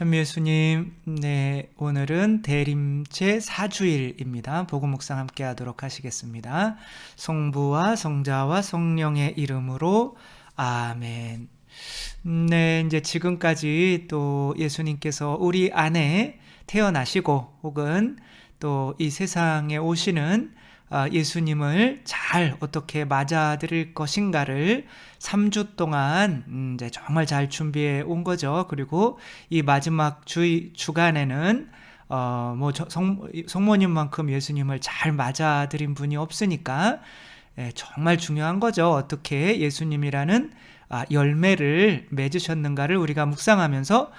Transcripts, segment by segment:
천미예수님, 네, 오늘은 대림체 4주일입니다. 복음 묵상 함께 하도록 하시겠습니다. 성부와 성자와 성령의 이름으로 아멘. 네, 이제 지금까지 또 예수님께서 우리 안에 태어나시고 혹은 또 이 세상에 오시는 예수님을 잘 어떻게 맞아들일 것인가를 3주 동안 이제 정말 잘 준비해 온 거죠. 그리고 이 마지막 주간에는 성모님만큼 예수님을 잘 맞아들인 분이 없으니까 정말 중요한 거죠. 어떻게 예수님이라는 열매를 맺으셨는가를 우리가 묵상하면서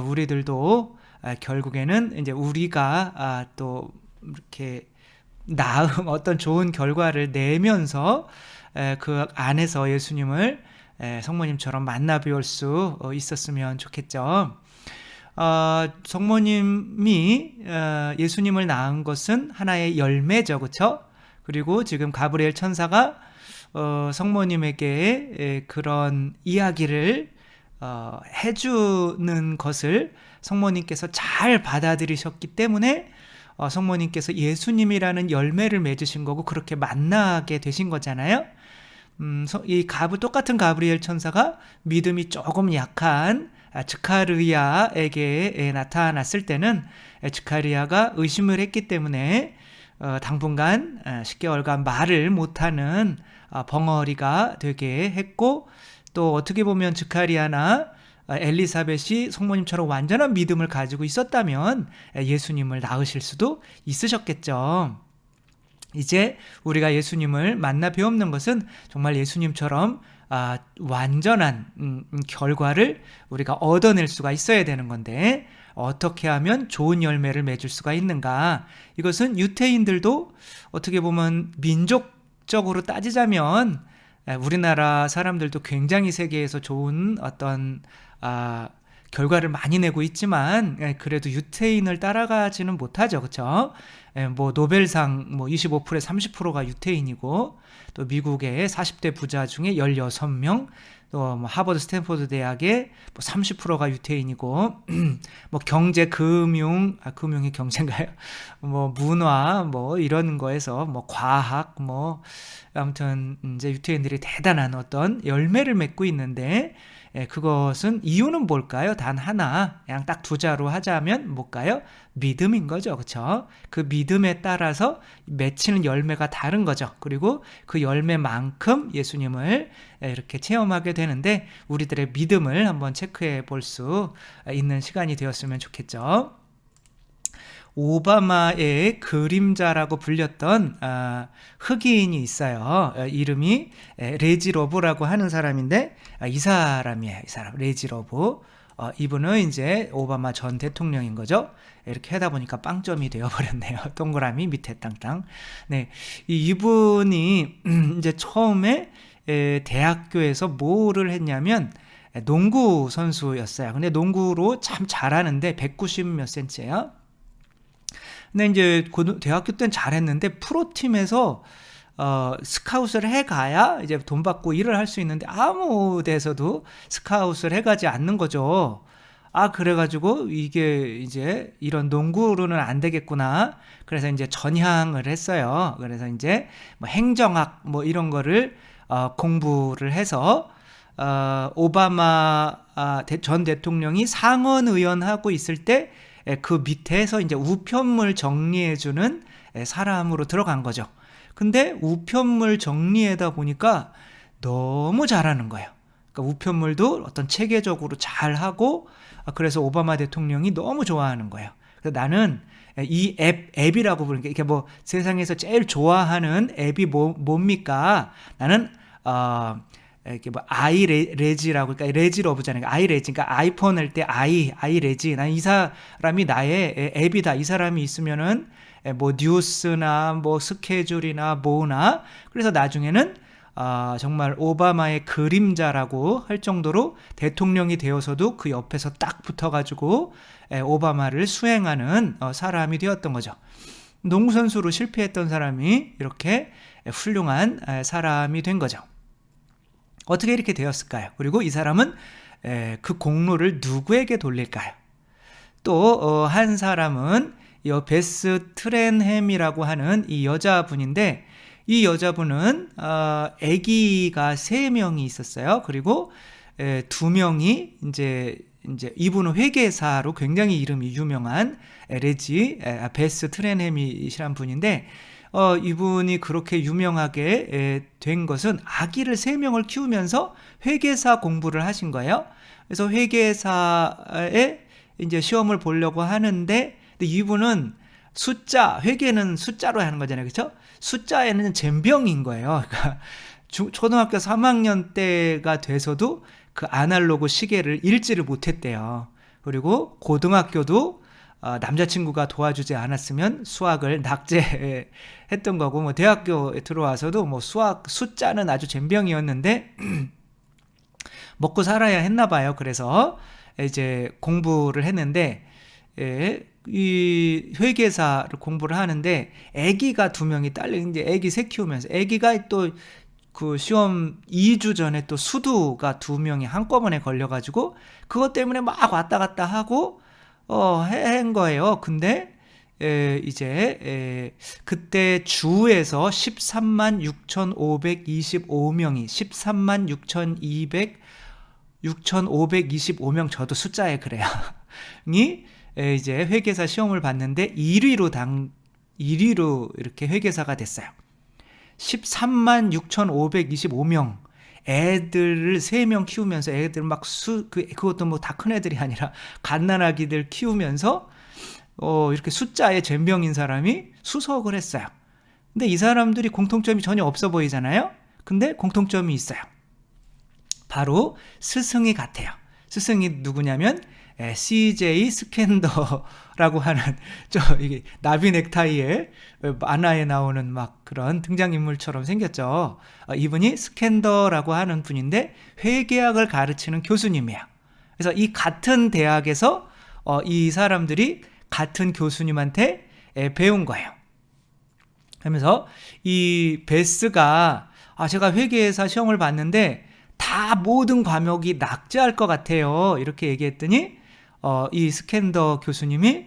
우리들도 결국에는 이제 우리가 또 이렇게 나음 어떤 좋은 결과를 내면서 그 안에서 예수님을 성모님처럼 만나 뵈올 수 있었으면 좋겠죠. 성모님이 예수님을 낳은 것은 하나의 열매죠, 그렇죠? 그리고 지금 가브리엘 천사가 성모님에게 그런 이야기를 해주는 것을 성모님께서 잘 받아들이셨기 때문에 성모님께서 예수님이라는 열매를 맺으신 거고 그렇게 만나게 되신 거잖아요. 똑같은 가브리엘 천사가 믿음이 조금 약한 즈카르야에게 나타났을 때는 즈카르야가 의심을 했기 때문에 당분간 10개월간 말을 못하는 벙어리가 되게 했고, 또 어떻게 보면 즈카리아나 엘리사벳이 성모님처럼 완전한 믿음을 가지고 있었다면 예수님을 낳으실 수도 있으셨겠죠. 이제 우리가 예수님을 만나 배우는 것은 정말 예수님처럼 완전한 결과를 우리가 얻어낼 수가 있어야 되는 건데, 어떻게 하면 좋은 열매를 맺을 수가 있는가? 이것은 유태인들도 어떻게 보면 민족적으로 따지자면 우리나라 사람들도 굉장히 세계에서 좋은 어떤 결과를 많이 내고 있지만 그래도 유태인을 따라가지는 못하죠, 그렇죠? 뭐 노벨상 25%에 30%가 유태인이고, 또 미국의 40대 부자 중에 16명, 또 하버드 스탠포드 대학의 30%가 유태인이고, 뭐 경제 금융이 경제인가요? 뭐 문화 이런 거에서 과학 아무튼 이제 유태인들이 대단한 어떤 열매를 맺고 있는데, 그것은 이유는 뭘까요? 단 하나, 그냥 딱 두 자로 하자면 뭘까요? 믿음인 거죠, 그렇죠? 그 믿음에 따라서 맺히는 열매가 다른 거죠. 그리고 그 열매만큼 예수님을 이렇게 체험하게 되는데, 우리들의 믿음을 한번 체크해 볼 수 있는 시간이 되었으면 좋겠죠. 오바마의 그림자라고 불렸던 흑인이 있어요. 이름이 레지 러브라고 하는 사람인데, 이 사람이에요. 이 사람 레지 러브. 이분은 이제 오바마 전 대통령인 거죠. 이렇게 하다 보니까 빵점이 되어버렸네요. 동그라미 밑에 땅땅. 네, 이분이 이제 처음에 대학교에서 뭐를 했냐면 농구 선수였어요. 근데 농구로 참 잘하는데 190 몇 센치예요. 근데 이제 대학교 때는 잘했는데 프로팀에서 스카웃을 해가야 이제 돈 받고 일을 할 수 있는데, 아무 데서도 스카웃을 해가지 않는 거죠. 그래가지고 이게 이제 이런 농구로는 안 되겠구나. 그래서 이제 전향을 했어요. 그래서 이제 행정학 이런 거를 공부를 해서 오바마 전 대통령이 상원 의원하고 있을 때 그 밑에서 이제 우편물 정리해주는 사람으로 들어간 거죠. 근데 우편물 정리하다 보니까 너무 잘하는 거예요. 그러니까 우편물도 어떤 체계적으로 잘하고, 그래서 오바마 대통령이 너무 좋아하는 거예요. 그래서 나는 이 앱이라고 부르는 게, 이게 세상에서 제일 좋아하는 앱이 뭡니까? 나는 이렇게 아이레지라고, 그러니까 레지러브잖아요. 아이레지, 그러니까 아이폰 할 때 아이레지. 난 이 사람이 나의 앱이다. 이 사람이 있으면은 뉴스나 스케줄이나 뭐나. 그래서 나중에는 정말 오바마의 그림자라고 할 정도로 대통령이 되어서도 그 옆에서 딱 붙어가지고 오바마를 수행하는 사람이 되었던 거죠. 농구 선수로 실패했던 사람이 이렇게 훌륭한 사람이 된 거죠. 어떻게 이렇게 되었을까요? 그리고 이 사람은 그 공로를 누구에게 돌릴까요? 또 한 사람은 이 베스 트렌햄이라고 하는 이 여자분인데, 이 여자분은 아기가 3명이 있었어요. 그리고 2명이 이제 이분은 회계사로 굉장히 이름이 유명한 베스 트렌햄이시란 분인데, 이분이 그렇게 유명하게 된 것은 아기를 3명을 키우면서 회계사 공부를 하신 거예요. 그래서 회계사에 이제 시험을 보려고 하는데, 근데 이분은 회계는 숫자로 하는 거잖아요. 그렇죠? 숫자에는 젬병인 거예요. 그러니까 초등학교 3학년 때가 돼서도 그 아날로그 시계를 읽지를 못했대요. 그리고 고등학교도 남자친구가 도와주지 않았으면 수학을 낙제했던 거고, 뭐 대학교에 들어와서도 뭐 수학 숫자는 아주 젬병이었는데 먹고 살아야 했나 봐요. 그래서 이제 공부를 했는데, 이 회계사를 공부를 하는데 아기가 2명이 딸린, 이제 아기 새 키우면서 아기가 또 그 시험 2주 전에 또 수두가 2명이 한꺼번에 걸려가지고 그것 때문에 막 왔다 갔다 하고 한 거예요. 근데 이제 그때 주에서 13만 6,525명이 13만 6,525명, 저도 숫자에 그래요. 이 이제 회계사 시험을 봤는데 1위로 이렇게 회계사가 됐어요. 13만 6,525명 애들을 3명 키우면서, 애들 막 그것도 뭐 다 큰 애들이 아니라 갓난아기들 키우면서 이렇게 숫자에 젬병인 사람이 수석을 했어요. 근데 이 사람들이 공통점이 전혀 없어 보이잖아요. 근데 공통점이 있어요. 바로 스승이 같아요. 스승이 누구냐면 CJ 스캔더라고 하는 이게 나비 넥타이에 만화에 나오는 막 그런 등장인물처럼 생겼죠. 이분이 스캔더라고 하는 분인데 회계학을 가르치는 교수님이에요. 그래서 이 같은 대학에서 이 사람들이 같은 교수님한테 배운 거예요. 그러면서 이 베스가 제가 회계사 시험을 봤는데 다 모든 과목이 낙제할 것 같아요, 이렇게 얘기했더니 이 스캔더 교수님이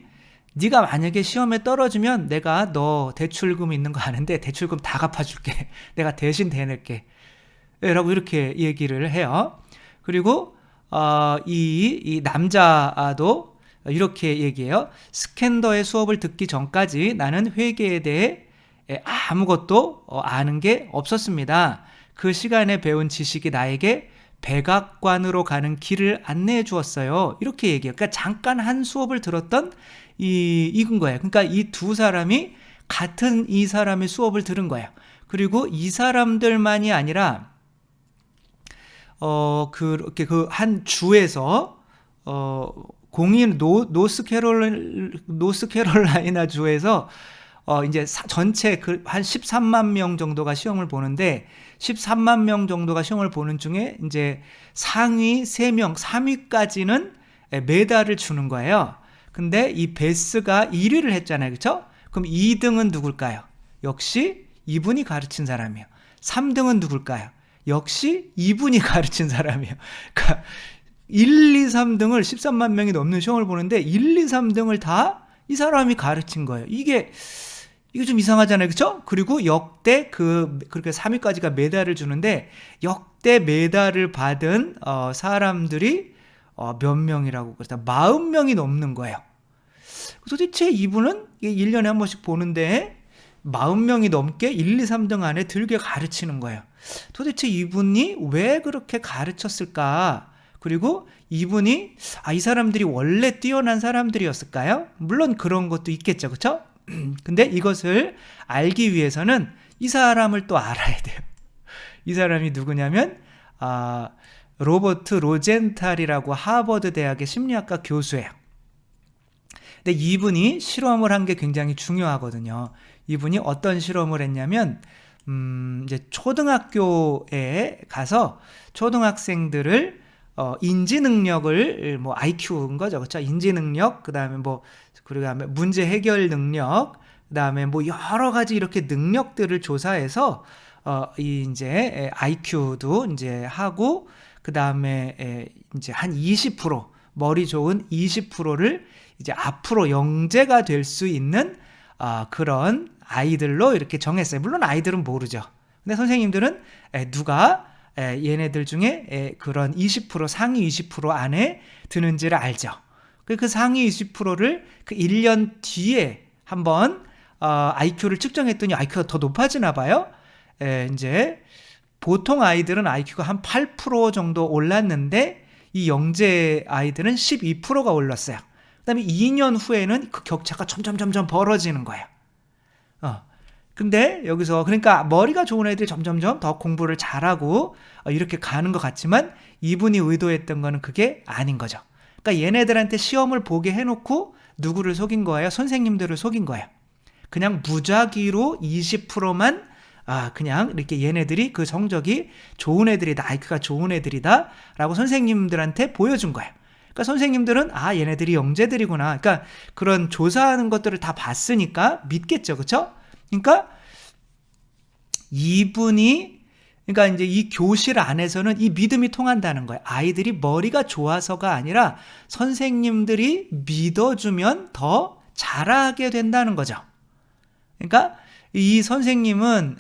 네가 만약에 시험에 떨어지면 내가 너 대출금 있는 거 아는데 대출금 다 갚아줄게. 내가 대신 대낼게 라고 이렇게 얘기를 해요. 그리고 이 남자도 이렇게 얘기해요. 스캔더의 수업을 듣기 전까지 나는 회계에 대해 아무것도 아는 게 없었습니다. 그 시간에 배운 지식이 나에게 백악관으로 가는 길을 안내해 주었어요. 이렇게 얘기해요. 그러니까 잠깐 한 수업을 들었던 이건 거예요. 그러니까 이 2사람이 같은 이 사람의 수업을 들은 거예요. 그리고 이 사람들만이 아니라 그렇게 그 한 주에서 공인 노스캐롤라이나 주에서 이제 전체 한 13만 명 정도가 시험을 보는데 13만 명 정도가 시험을 보는 중에 이제 상위 3명, 3위까지는 메달을 주는 거예요. 근데 이 베스가 1위를 했잖아요. 그렇죠? 그럼 2등은 누굴까요? 역시 이분이 가르친 사람이에요. 3등은 누굴까요? 역시 이분이 가르친 사람이에요. 그러니까 1, 2, 3등을 13만 명이 넘는 시험을 보는데 1, 2, 3등을 다 이 사람이 가르친 거예요. 이게 좀 이상하잖아요. 그렇죠? 그리고 역대 그렇게 3위까지가 메달을 주는데 역대 메달을 받은 사람들이 몇 명이라고 그랬다. 40명이 넘는 거예요. 도대체 이분은 1년에 한 번씩 보는데 40명이 넘게 1, 2, 3등 안에 들게 가르치는 거예요. 도대체 이분이 왜 그렇게 가르쳤을까? 그리고 이분이 이 사람들이 원래 뛰어난 사람들이었을까요? 물론 그런 것도 있겠죠. 그렇죠? 근데 이것을 알기 위해서는 이 사람을 또 알아야 돼요. 이 사람이 누구냐면 로버트 로젠탈이라고 하버드 대학의 심리학과 교수예요. 근데 이분이 실험을 한 게 굉장히 중요하거든요. 이분이 어떤 실험을 했냐면 이제 초등학교에 가서 초등학생들을 인지 능력을 뭐 IQ인 거죠. 그렇죠? 인지 능력, 그다음에 그리고 문제 해결 능력, 그다음에 뭐 여러 가지 이렇게 능력들을 조사해서 이제 IQ도 이제 하고, 그다음에 이제 한 20% 머리 좋은 20%를 이제 앞으로 영재가 될 수 있는 그런 아이들로 이렇게 정했어요. 물론 아이들은 모르죠. 근데 선생님들은 누가 얘네들 중에 그런 20% 상위 20% 안에 드는지를 알죠. 그 상위 20%를 그 1년 뒤에 한번 IQ를 측정했더니 IQ가 더 높아지나 봐요. 이제 보통 아이들은 IQ가 한 8% 정도 올랐는데 이 영재 아이들은 12%가 올랐어요. 그다음에 2년 후에는 그 격차가 점점 벌어지는 거예요. 근데 여기서 그러니까 머리가 좋은 애들이 점점점 더 공부를 잘하고 이렇게 가는 것 같지만 이분이 의도했던 거는 그게 아닌 거죠. 그러니까 얘네들한테 시험을 보게 해놓고 누구를 속인 거예요? 선생님들을 속인 거예요. 그냥 무작위로 20%만 그냥 이렇게 얘네들이 그 성적이 좋은 애들이다, IQ가 좋은 애들이다 라고 선생님들한테 보여준 거예요. 그러니까 선생님들은 얘네들이 영재들이구나. 그러니까 그런 조사하는 것들을 다 봤으니까 믿겠죠. 그렇죠? 그러니까 그러니까 이제 이 교실 안에서는 이 믿음이 통한다는 거예요. 아이들이 머리가 좋아서가 아니라 선생님들이 믿어주면 더 잘하게 된다는 거죠. 그러니까 이 선생님은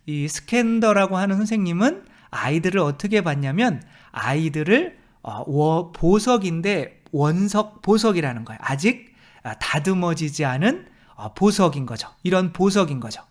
이 스캔더라고 하는 선생님은 아이들을 어떻게 봤냐면 아이들을 보석인데 원석 보석이라는 거예요. 아직 다듬어지지 않은 보석인 거죠. 이런 보석인 거죠.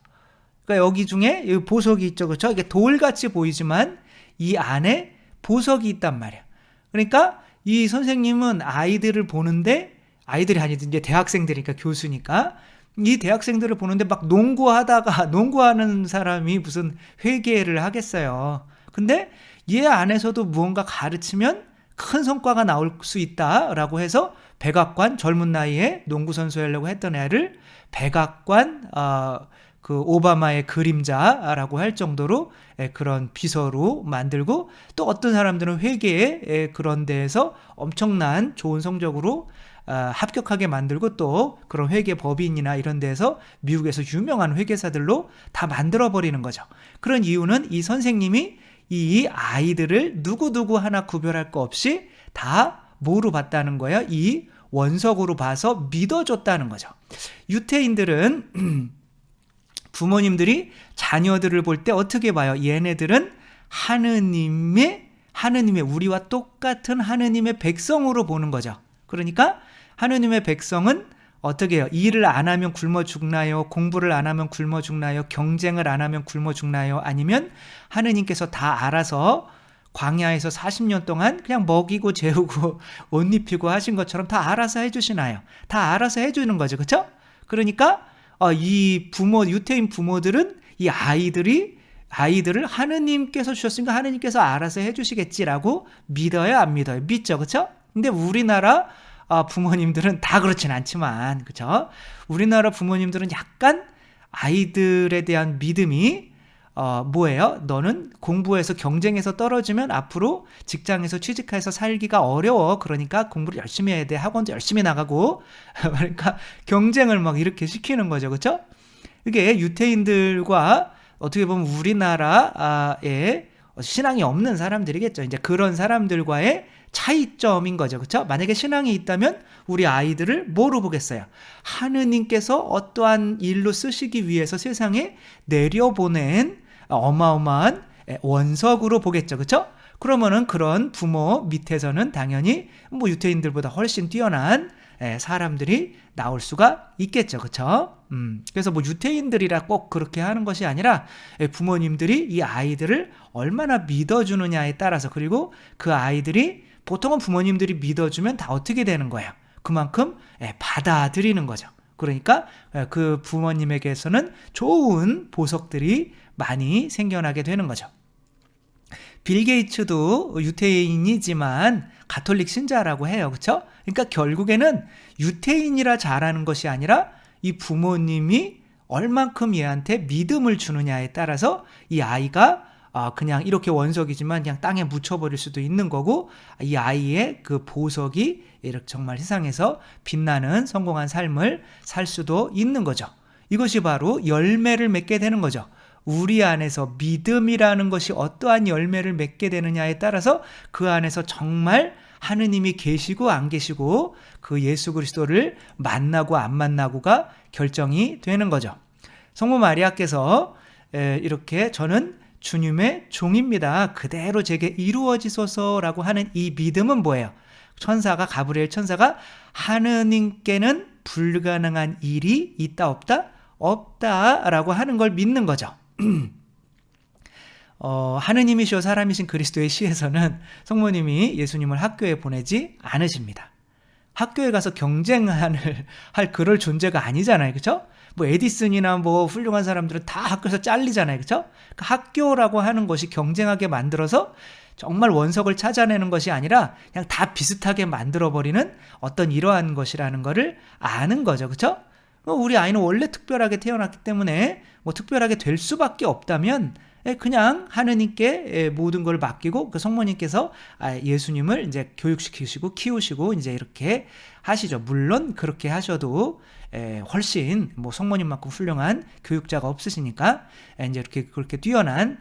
그러니까 여기 중에 이 보석이 있죠, 그렇죠? 이게 돌같이 보이지만 이 안에 보석이 있단 말이에요. 그러니까 이 선생님은 아이들을 보는데 아이들이 아니든 이제 대학생들이니까 교수니까 이 대학생들을 보는데 막 농구하는 사람이 무슨 회계를 하겠어요. 근데 얘 안에서도 무언가 가르치면 큰 성과가 나올 수 있다라고 해서 백악관 젊은 나이에 농구 선수 하려고 했던 애를 백악관 그 오바마의 그림자라고 할 정도로 그런 비서로 만들고 또 어떤 사람들은 회계에 그런 데에서 엄청난 좋은 성적으로 합격하게 만들고 또 그런 회계 법인이나 이런 데에서 미국에서 유명한 회계사들로 다 만들어버리는 거죠. 그런 이유는 이 선생님이 이 아이들을 누구 하나 구별할 거 없이 다 뭐로 봤다는 거예요? 이 원석으로 봐서 믿어줬다는 거죠. 유태인들은 부모님들이 자녀들을 볼 때 어떻게 봐요? 얘네들은 하느님의 우리와 똑같은 하느님의 백성으로 보는 거죠. 그러니까 하느님의 백성은 어떻게 해요? 일을 안 하면 굶어 죽나요? 공부를 안 하면 굶어 죽나요? 경쟁을 안 하면 굶어 죽나요? 아니면 하느님께서 다 알아서 광야에서 40년 동안 그냥 먹이고 재우고 옷 입히고 하신 것처럼 다 알아서 해주시나요? 다 알아서 해주는 거죠. 그렇죠? 그러니까 이 유태인 부모들은 이 아이들을 하느님께서 주셨으니까 하느님께서 알아서 해주시겠지라고 믿어요, 안 믿어요? 믿죠, 그렇죠? 근데 우리나라 부모님들은 다 그렇진 않지만, 그렇죠? 우리나라 부모님들은 약간 아이들에 대한 믿음이 뭐예요? 너는 공부해서 경쟁에서 떨어지면 앞으로 직장에서 취직해서 살기가 어려워. 그러니까 공부를 열심히 해야 돼. 학원도 열심히 나가고. 그러니까 경쟁을 막 이렇게 시키는 거죠. 그렇죠? 이게 유태인들과 어떻게 보면 우리나라에 신앙이 없는 사람들이겠죠. 이제 그런 사람들과의 차이점인 거죠. 그렇죠? 만약에 신앙이 있다면 우리 아이들을 뭐로 보겠어요? 하느님께서 어떠한 일로 쓰시기 위해서 세상에 내려보낸 어마어마한 원석으로 보겠죠. 그렇죠? 그러면은 그런 부모 밑에서는 당연히 뭐 유태인들보다 훨씬 뛰어난 사람들이 나올 수가 있겠죠. 그렇죠? 그래서 뭐 유태인들이라 꼭 그렇게 하는 것이 아니라 부모님들이 이 아이들을 얼마나 믿어주느냐에 따라서, 그리고 그 아이들이 보통은 부모님들이 믿어주면 다 어떻게 되는 거예요? 그만큼 받아들이는 거죠. 그러니까 그 부모님에게서는 좋은 보석들이 많이 생겨나게 되는 거죠. 빌 게이츠도 유태인이지만 가톨릭 신자라고 해요. 그렇죠? 그러니까 결국에는 유태인이라 잘하는 것이 아니라 이 부모님이 얼만큼 얘한테 믿음을 주느냐에 따라서 이 아이가 그냥 이렇게 원석이지만 그냥 땅에 묻혀버릴 수도 있는 거고, 이 아이의 그 보석이 이렇게 정말 세상에서 빛나는 성공한 삶을 살 수도 있는 거죠. 이것이 바로 열매를 맺게 되는 거죠. 우리 안에서 믿음이라는 것이 어떠한 열매를 맺게 되느냐에 따라서 그 안에서 정말 하느님이 계시고 안 계시고 그 예수 그리스도를 만나고 안 만나고가 결정이 되는 거죠. 성모 마리아께서 이렇게 저는 주님의 종입니다. 그대로 제게 이루어지소서라고 하는 이 믿음은 뭐예요? 가브리엘 천사가 하느님께는 불가능한 일이 있다 없다? 없다라고 하는 걸 믿는 거죠. 하느님이시오 사람이신 그리스도의 시에서는 성모님이 예수님을 학교에 보내지 않으십니다. 학교에 가서 할 그럴 존재가 아니잖아요. 그렇죠? 뭐 에디슨이나 뭐 훌륭한 사람들은 다 학교에서 잘리잖아요. 그렇죠? 그 학교라고 하는 것이 경쟁하게 만들어서 정말 원석을 찾아내는 것이 아니라 그냥 다 비슷하게 만들어버리는 어떤 이러한 것이라는 것을 아는 거죠. 그렇죠? 우리 아이는 원래 특별하게 태어났기 때문에 뭐 특별하게 될 수밖에 없다면 그냥 하느님께 모든 걸 맡기고 그 성모님께서 예수님을 이제 교육시키시고 키우시고 이제 이렇게 하시죠. 물론 그렇게 하셔도 훨씬 뭐 성모님만큼 훌륭한 교육자가 없으시니까 이제 이렇게 그렇게 뛰어난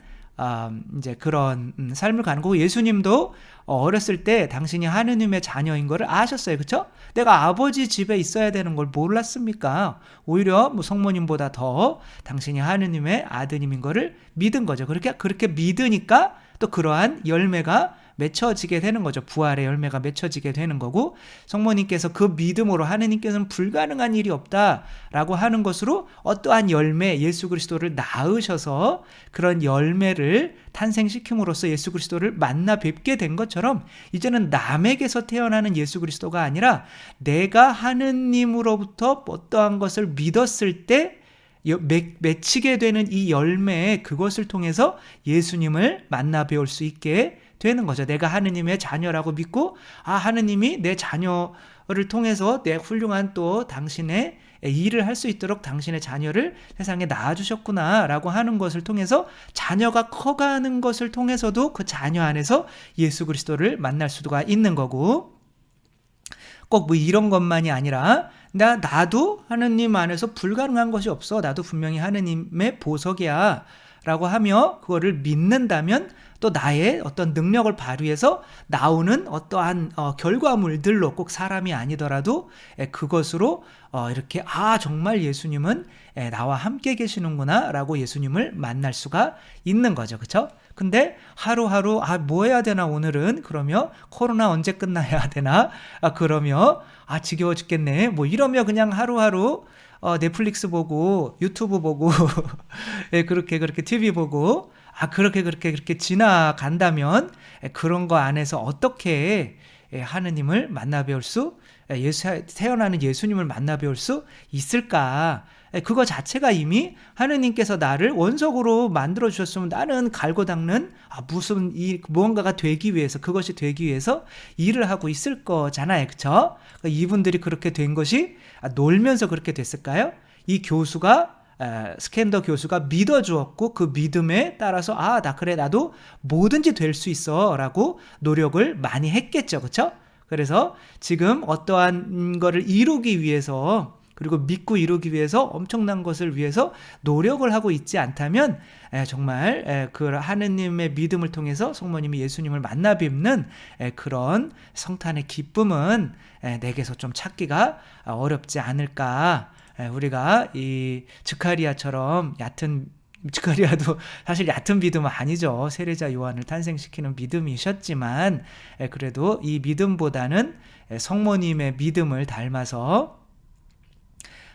이제 그런 삶을 가는 거고, 예수님도 어렸을 때 당신이 하느님의 자녀인 거를 아셨어요. 그렇죠? 내가 아버지 집에 있어야 되는 걸 몰랐습니까? 오히려 뭐 성모님보다 더 당신이 하느님의 아드님인 거를 믿은 거죠. 그렇게 믿으니까 또 그러한 열매가 맺혀지게 되는 거죠. 부활의 열매가 맺혀지게 되는 거고, 성모님께서 그 믿음으로 하느님께서는 불가능한 일이 없다라고 하는 것으로 어떠한 열매, 예수 그리스도를 낳으셔서 그런 열매를 탄생시킴으로써 예수 그리스도를 만나 뵙게 된 것처럼, 이제는 남에게서 태어나는 예수 그리스도가 아니라 내가 하느님으로부터 어떠한 것을 믿었을 때 맺히게 되는 이 열매, 그것을 통해서 예수님을 만나 배울 수 있게 되는 거죠. 내가 하느님의 자녀라고 믿고, 하느님이 내 자녀를 통해서 내 훌륭한 또 당신의 일을 할 수 있도록 당신의 자녀를 세상에 낳아주셨구나 라고 하는 것을 통해서 자녀가 커가는 것을 통해서도 그 자녀 안에서 예수 그리스도를 만날 수가 있는 거고, 꼭 뭐 이런 것만이 아니라 나도 하느님 안에서 불가능한 것이 없어, 나도 분명히 하느님의 보석이야 라고 하며 그거를 믿는다면 또 나의 어떤 능력을 발휘해서 나오는 어떠한 결과물들로, 꼭 사람이 아니더라도 그것으로 이렇게 정말 예수님은 나와 함께 계시는구나 라고 예수님을 만날 수가 있는 거죠. 그렇죠? 근데 하루하루 뭐 해야 되나 오늘은, 그러며 코로나 언제 끝나야 되나, 그러며 지겨워 죽겠네 뭐 이러며 그냥 하루하루 넷플릭스 보고 유튜브 보고 그렇게 TV 보고 그렇게 지나간다면 그런 거 안에서 어떻게 하느님을 만나 배울 수, 태어나는 예수님을 만나 배울 수 있을까? 그거 자체가 이미 하느님께서 나를 원석으로 만들어 주셨으면 나는 갈고 닦는 무슨 무언가가 되기 위해서, 그것이 되기 위해서 일을 하고 있을 거잖아요. 그렇죠? 이분들이 그렇게 된 것이 놀면서 그렇게 됐을까요? 이 교수가 스캔더 교수가 믿어주었고 그 믿음에 따라서 나도 뭐든지 될 수 있어 라고 노력을 많이 했겠죠. 그렇죠? 그래서 지금 어떠한 거를 이루기 위해서, 그리고 믿고 이루기 위해서 엄청난 것을 위해서 노력을 하고 있지 않다면 정말 그 하느님의 믿음을 통해서 성모님이 예수님을 만나 뵙는 그런 성탄의 기쁨은 내게서 좀 찾기가 어렵지 않을까. 우리가 이 즈카리아처럼 즈카리아도 사실 얕은 믿음은 아니죠. 세례자 요한을 탄생시키는 믿음이셨지만 그래도 이 믿음보다는 성모님의 믿음을 닮아서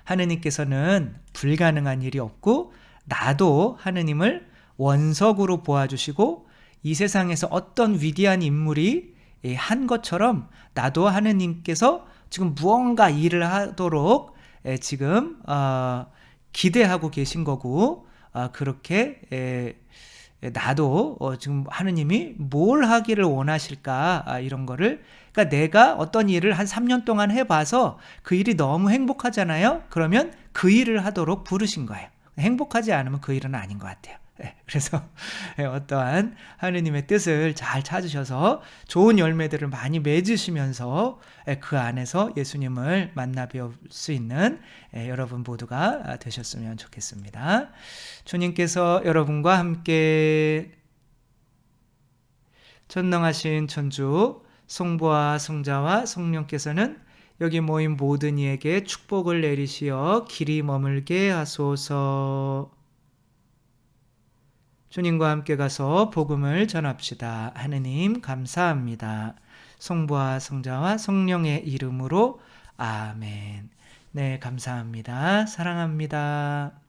하느님께서는 불가능한 일이 없고 나도 하느님을 원석으로 보아주시고 이 세상에서 어떤 위대한 인물이 한 것처럼 나도 하느님께서 지금 무언가 일을 하도록 지금 기대하고 계신 거고, 그렇게 나도 지금 하느님이 뭘 하기를 원하실까, 이런 거를, 그러니까 내가 어떤 일을 한 3년 동안 해봐서 그 일이 너무 행복하잖아요. 그러면 그 일을 하도록 부르신 거예요. 행복하지 않으면 그 일은 아닌 것 같아요. 그래서 어떠한 하느님의 뜻을 잘 찾으셔서 좋은 열매들을 많이 맺으시면서 그 안에서 예수님을 만나 뵐 수 있는 여러분 모두가 되셨으면 좋겠습니다. 주님께서 여러분과 함께 전능하신 천주 성부와 성자와 성령께서는 여기 모인 모든 이에게 축복을 내리시어 길이 머물게 하소서. 주님과 함께 가서 복음을 전합시다. 하느님 감사합니다. 성부와 성자와 성령의 이름으로 아멘. 네, 감사합니다. 사랑합니다.